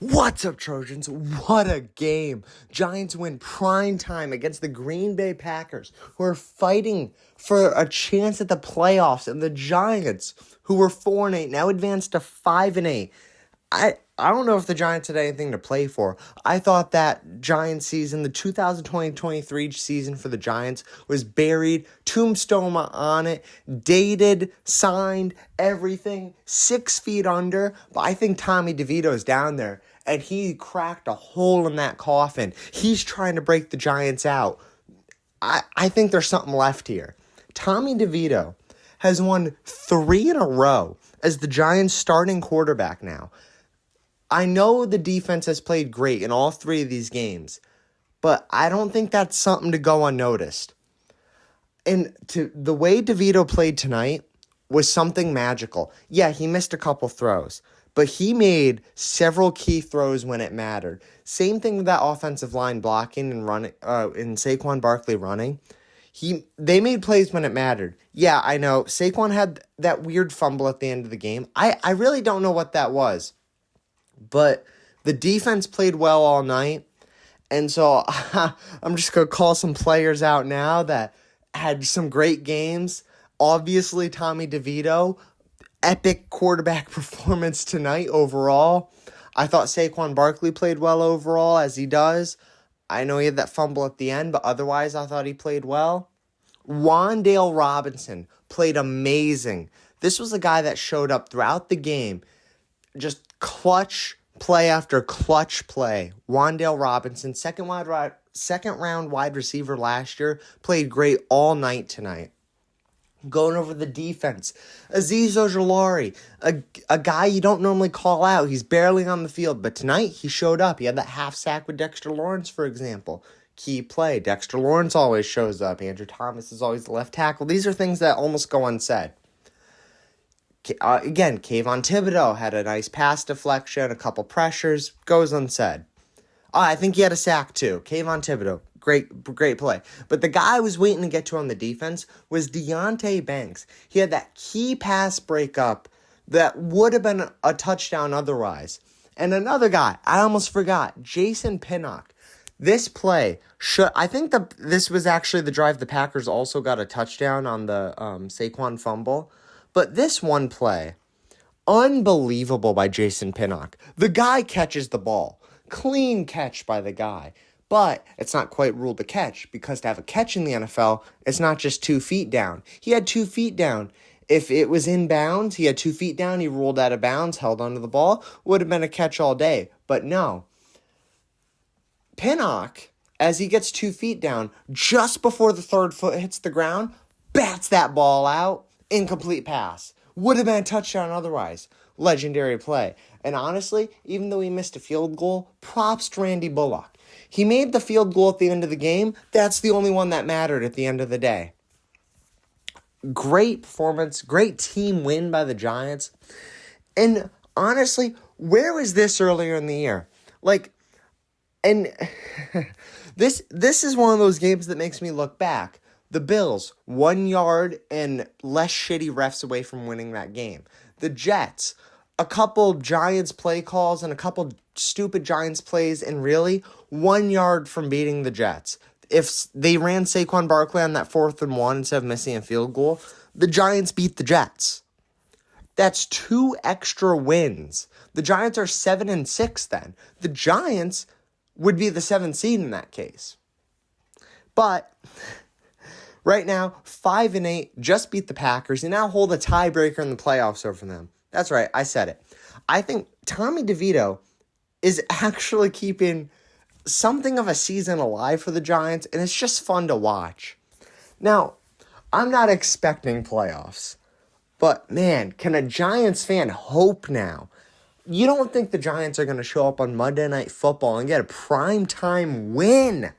What's up, Trojans? What a game. Giants win prime time against the Green Bay Packers, who are fighting for a chance at the playoffs, and the Giants, who were 4-8, now advanced to 5-8. I don't know if the Giants had anything to play for. I thought that Giants season, the 2020-23 season for the Giants, was buried, tombstone on it, dated, signed, everything, 6 feet under. But I think Tommy Devito's down there, and he cracked a hole in that coffin. He's trying to break the Giants out. I think there's something left here. Tommy DeVito has won 3 in a row as the Giants' starting quarterback now. I know the defense has played great in all 3 of these games, but I don't think that's something to go unnoticed. And the way DeVito played tonight was something magical. Yeah, he missed a couple throws, but he made several key throws when it mattered. Same thing with that offensive line blocking and running, and Saquon Barkley running. They made plays when it mattered. Yeah, I know. Saquon had that weird fumble at the end of the game. I really don't know what that was. But the defense played well all night, and so I'm just going to call some players out now that had some great games. Obviously, Tommy DeVito, epic quarterback performance tonight overall. I thought Saquon Barkley played well overall, as he does. I know he had that fumble at the end, but otherwise I thought he played well. Wan'Dale Robinson played amazing. This was a guy that showed up throughout the game, just clutch play after clutch play. Wan'Dale Robinson, second round wide receiver last year, played great all night tonight. Going over the defense, Azeez Ojulari, a guy you don't normally call out. He's barely on the field, but tonight he showed up. He had that half sack with Dexter Lawrence, for example. Key play. Dexter Lawrence always shows up. Andrew Thomas is always the left tackle. These are things that almost go unsaid. Again, Kayvon Thibodeau had a nice pass deflection, a couple pressures, goes unsaid. I think he had a sack too. Kayvon Thibodeau, great play. But the guy I was waiting to get to on the defense was Deonte Banks. He had that key pass breakup that would have been a touchdown otherwise. And another guy, I almost forgot, Jason Pinnock. This play, I think this was actually the drive the Packers also got a touchdown on the Saquon fumble. But this one play, unbelievable by Jason Pinnock. The guy catches the ball. Clean catch by the guy. But it's not quite ruled a catch, because to have a catch in the NFL, it's not just 2 feet down. He had 2 feet down. If it was in bounds, he had 2 feet down, he ruled out of bounds, held onto the ball, would have been a catch all day. But no. Pinnock, as he gets 2 feet down, just before the third foot hits the ground, bats that ball out. Incomplete pass. Would have been a touchdown otherwise. Legendary play. And honestly, even though he missed a field goal, props to Randy Bullock. He made the field goal at the end of the game. That's the only one that mattered at the end of the day. Great performance. Great team win by the Giants. And honestly, where was this earlier in the year? And this is one of those games that makes me look back. The Bills, 1 yard and less shitty refs away from winning that game. The Jets, a couple Giants play calls and a couple stupid Giants plays, and really 1 yard from beating the Jets. If they ran Saquon Barkley on that 4th and 1 instead of missing a field goal, the Giants beat the Jets. That's 2 extra wins. The Giants are 7-6 then. The Giants would be the 7th seed in that case. But right now, 5-8, just beat the Packers, and now hold a tiebreaker in the playoffs over them. That's right, I said it. I think Tommy DeVito is actually keeping something of a season alive for the Giants, and it's just fun to watch. Now, I'm not expecting playoffs, but man, can a Giants fan hope now? You don't think the Giants are going to show up on Monday Night Football and get a primetime win?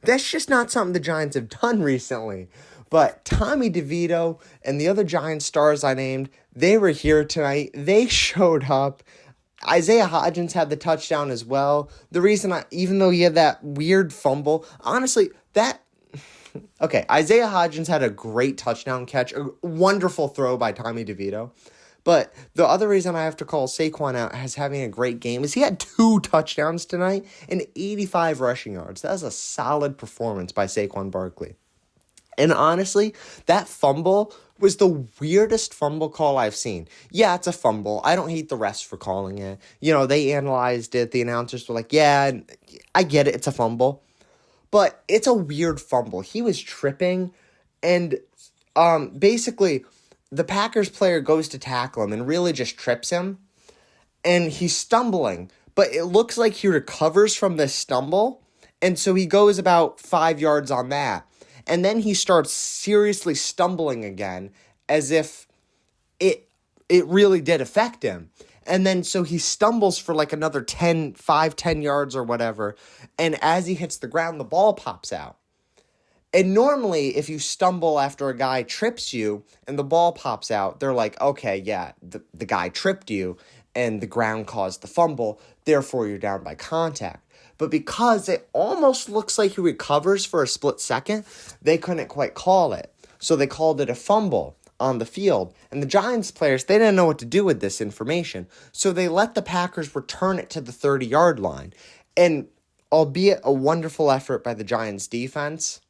That's just not something the Giants have done recently. But Tommy DeVito and the other Giants stars I named, they were here tonight. They showed up. Isaiah Hodgins had the touchdown as well. The reason, even though he had that weird fumble, honestly, Isaiah Hodgins had a great touchdown catch, a wonderful throw by Tommy DeVito. But the other reason I have to call Saquon out as having a great game is he had 2 touchdowns tonight and 85 rushing yards. That was a solid performance by Saquon Barkley. And honestly, that fumble was the weirdest fumble call I've seen. Yeah, it's a fumble. I don't hate the refs for calling it. They analyzed it. The announcers were like, yeah, I get it. It's a fumble. But it's a weird fumble. He was tripping, and basically the Packers player goes to tackle him and really just trips him, and he's stumbling. But it looks like he recovers from this stumble, and so he goes about 5 yards on that. And then he starts seriously stumbling again as if it really did affect him. And then so he stumbles for like another 10 yards or whatever. And as he hits the ground, the ball pops out. And normally if you stumble after a guy trips you and the ball pops out, they're like, okay, yeah, the guy tripped you and the ground caused the fumble. Therefore, you're down by contact. But because it almost looks like he recovers for a split second, they couldn't quite call it. So they called it a fumble on the field. And the Giants players, they didn't know what to do with this information. So they let the Packers return it to the 30-yard line. And albeit a wonderful effort by the Giants defense,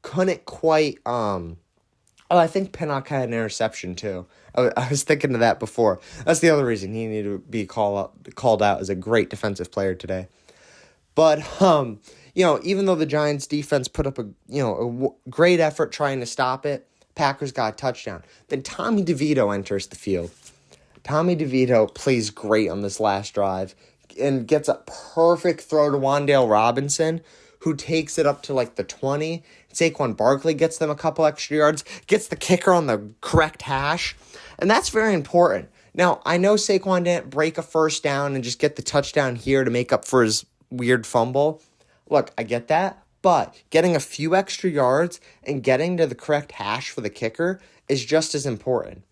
couldn't quite... I think Pinnock had an interception too. I was thinking of that before. That's the other reason he needed to be called out as a great defensive player today. But, even though the Giants defense put up a great effort trying to stop it, Packers got a touchdown. Then Tommy Devito enters the field. Tommy Devito plays great on this last drive and gets a perfect throw to Wan'Dale Robinson, who takes it up to like the 20. Saquon Barkley gets them a couple extra yards, gets the kicker on the correct hash, and that's very important. Now, I know Saquon didn't break a first down and just get the touchdown here to make up for his weird fumble. Look, I get that, but getting a few extra yards and getting to the correct hash for the kicker is just as important.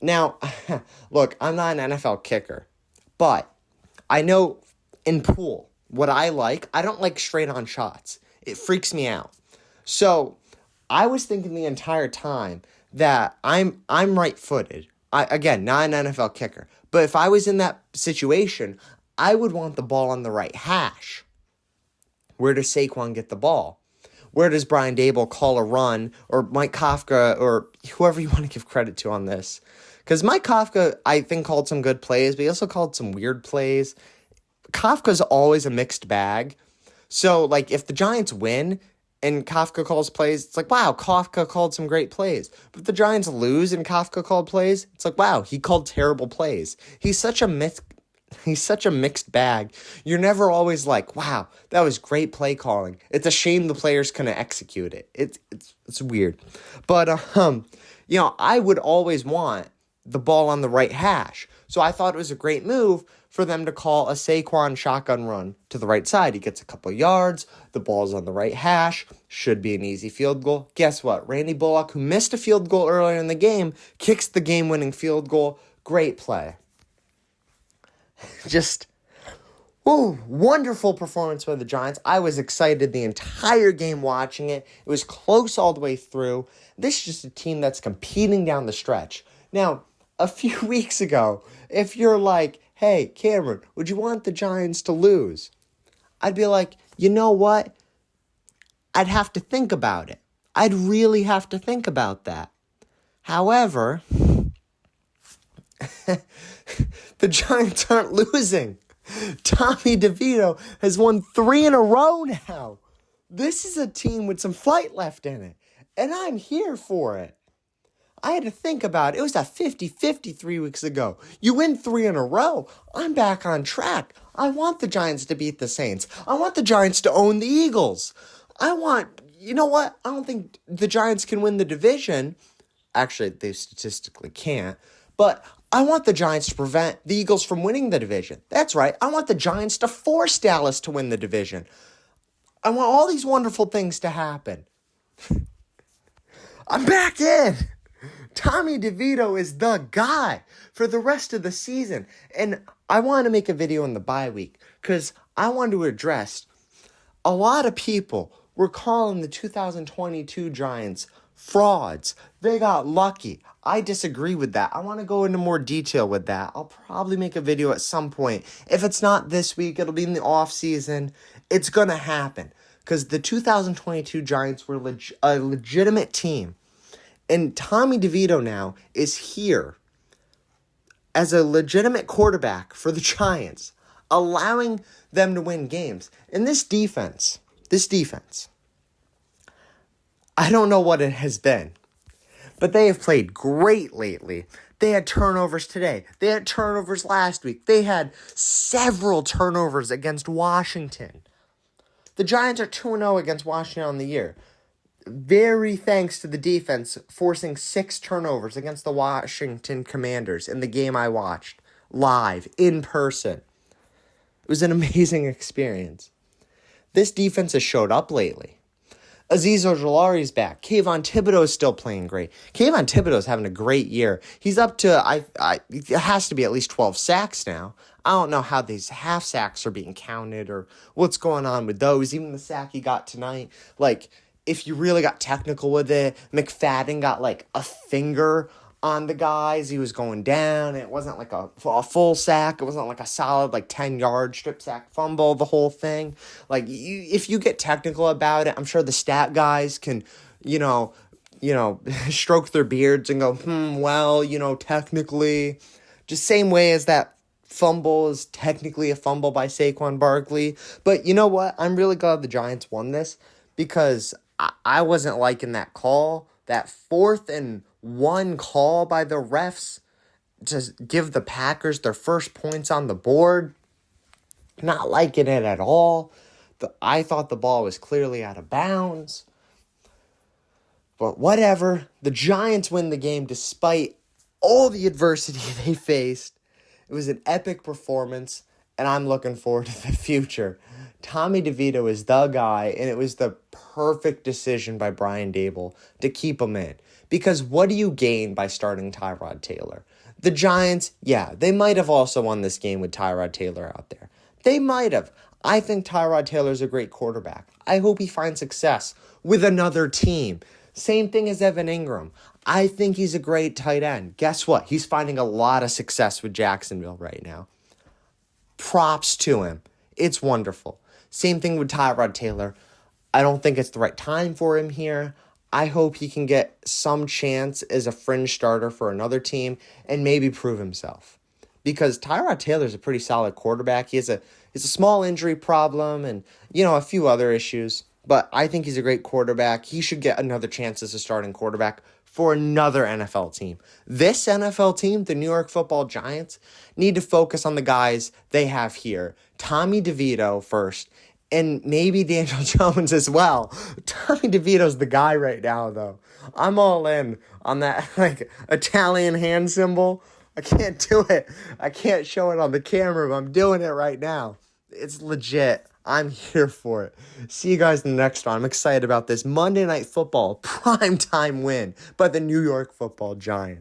Now, look, I'm not an NFL kicker, but I know in pool, what I don't like straight-on shots. It freaks me out. So I was thinking the entire time that I'm right-footed. Again, not an NFL kicker. But if I was in that situation, I would want the ball on the right hash. Where does Saquon get the ball? Where does Brian Daboll call a run, or Mike Kafka, or whoever you want to give credit to on this? Because Mike Kafka, I think, called some good plays, but he also called some weird plays. Kafka's always a mixed bag. So, if the Giants win and Kafka calls plays, it's like, wow, Kafka called some great plays. But if the Giants lose and Kafka called plays, it's like, wow, he called terrible plays. He's such a mixed bag. You're never always like, wow, that was great play calling. It's a shame the players couldn't execute it. It's weird. But, I would always want the ball on the right hash. So I thought it was a great move for them to call a Saquon shotgun run to the right side. He gets a couple yards. The ball's on the right hash. Should be an easy field goal. Guess what? Randy Bullock, who missed a field goal earlier in the game, kicks the game-winning field goal. Great play. Just, wonderful performance by the Giants. I was excited the entire game watching it. It was close all the way through. This is just a team that's competing down the stretch. Now, a few weeks ago, if you're like, hey, Cameron, would you want the Giants to lose? I'd be like, you know what? I'd have to think about it. I'd really have to think about that. However, the Giants aren't losing. Tommy DeVito has won 3 in a row now. This is a team with some fight left in it, and I'm here for it. I had to think about it. It was a 50-50 3 weeks ago. You win 3 in a row. I'm back on track. I want the Giants to beat the Saints. I want the Giants to own the Eagles. You know what? I don't think the Giants can win the division. Actually, they statistically can't. But I want the Giants to prevent the Eagles from winning the division. That's right. I want the Giants to force Dallas to win the division. I want all these wonderful things to happen. I'm back in. Tommy DeVito is the guy for the rest of the season. And I want to make a video in the bye week because I want to address a lot of people were calling the 2022 Giants frauds. They got lucky. I disagree with that. I want to go into more detail with that. I'll probably make a video at some point. If it's not this week, it'll be in the off season. It's going to happen because the 2022 Giants were a legitimate team. And Tommy Devito now is here as a legitimate quarterback for the Giants, allowing them to win games. And this defense, I don't know what it has been, but they have played great lately. They had turnovers today. They had turnovers last week. They had several turnovers against Washington. The Giants are 2-0 against Washington on the year. Very thanks to the defense forcing 6 turnovers against the Washington Commanders in the game I watched live, in person. It was an amazing experience. This defense has showed up lately. Azeez Ojulari's back. Kayvon Thibodeau is still playing great. Kayvon Thibodeau is having a great year. He's up to, it has to be at least 12 sacks now. I don't know how these half sacks are being counted or what's going on with those. Even the sack he got tonight, if you really got technical with it, McFadden got a finger on the guys. He was going down. It wasn't a full sack. It wasn't a solid 10-yard strip sack fumble, the whole thing. If you get technical about it, I'm sure the stat guys can, stroke their beards and go, technically. Just same way as that fumble is technically a fumble by Saquon Barkley. But you know what? I'm really glad the Giants won this because I wasn't liking that call, that 4th and 1 call by the refs to give the Packers their first points on the board. Not liking it at all. I thought the ball was clearly out of bounds. But whatever. The Giants win the game despite all the adversity they faced. It was an epic performance, and I'm looking forward to the future. Tommy Devito is the guy, and it was the perfect decision by Brian Daboll to keep him in. Because what do you gain by starting Tyrod Taylor? The Giants, they might have also won this game with Tyrod Taylor out there. They might have. I think Tyrod Taylor's a great quarterback. I hope he finds success with another team. Same thing as Evan Ingram. I think he's a great tight end. Guess what? He's finding a lot of success with Jacksonville right now. Props to him. It's wonderful. Same thing with Tyrod Taylor. I don't think it's the right time for him here. I hope he can get some chance as a fringe starter for another team and maybe prove himself. Because Tyrod Taylor's a pretty solid quarterback. He has a small injury problem and, a few other issues. But I think he's a great quarterback. He should get another chance as a starting quarterback for another NFL team. This NFL team, the New York Football Giants, need to focus on the guys they have here. Tommy DeVito first, and maybe Daniel Jones as well. Tommy DeVito's the guy right now, though. I'm all in on that Italian hand symbol. I can't do it. I can't show it on the camera, but I'm doing it right now. It's legit. I'm here for it. See you guys in the next one. I'm excited about this Monday Night Football primetime win by the New York Football Giants.